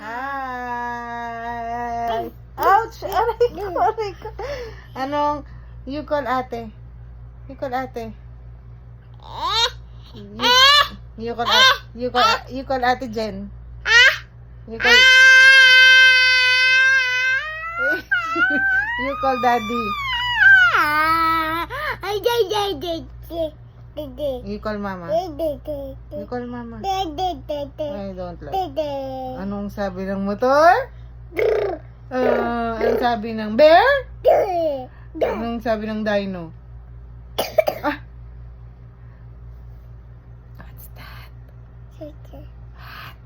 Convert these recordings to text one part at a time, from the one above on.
Hi! Ouch! Aray ko, aray ko. Anong, you call ate? You call ate? You call ate Jen? You call, you call daddy? You call mama? You call mama? I don't like. Anong sabi ng motor? Anong sabi ng bear? Anong sabi ng dino? Ah! What's that? What?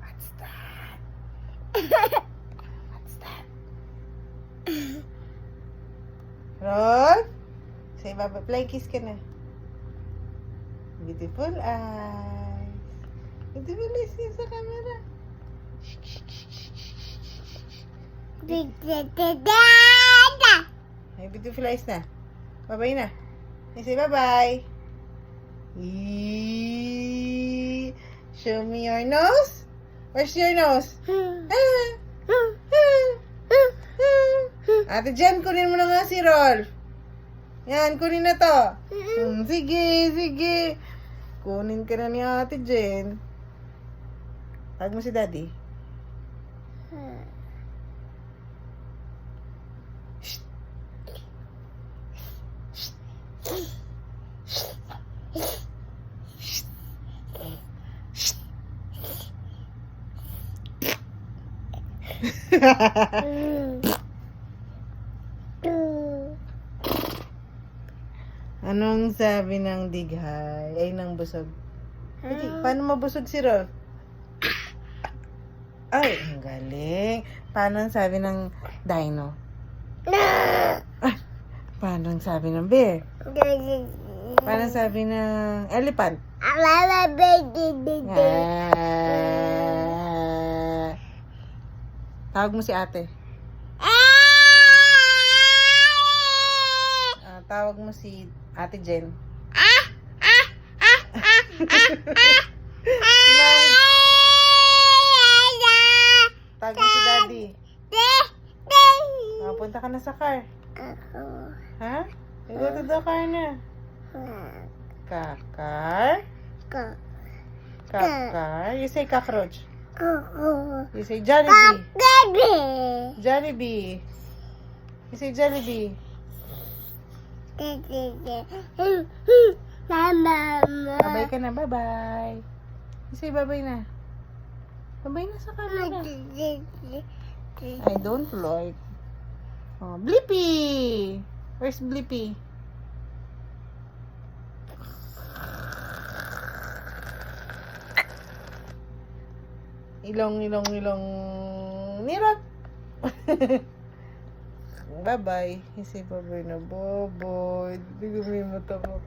What's that? What's that? Rolf? Say bye-bye. Fly kiss ka na. Beautiful eyes. Beautiful eyes yun sa camera. Ay, beautiful eyes na. Bye-bye na. Ay, say bye-bye. Eee. Show me your nose. Where's your nose? Ate Jen, kunin mo na nga si Rolf. Yan, kunin na to. Sige, sige. Kunin ka na ni Ate Jen. Tawag mo si Daddy. Anong sabi ng dighay? Ay, ng busog. Hindi, paano mabusog si Rolf? Ay, ang galing. Paano ang sabi ng dino? Ay, paano ang sabi ng bear? Paano ang sabi ng elephant? Tawag mo si ate. Tawag mo si Ate Jen. Tawag mo si Daddy. Punta ka na sa car. Ha? Go to the car na. Kakar? Kakar? You say cockroach. You say Jollibee. Jollibee. You say Jollibee. Bye-bye ka na. Bye-bye. You say bye-bye na. Bye-bye na sa camera. I don't like. Oh, Blippi. Where's Blippi? Ilong nirot. Bye-bye. Say bye-bye na. Bye-bye. Bigyan mo yung mata mo.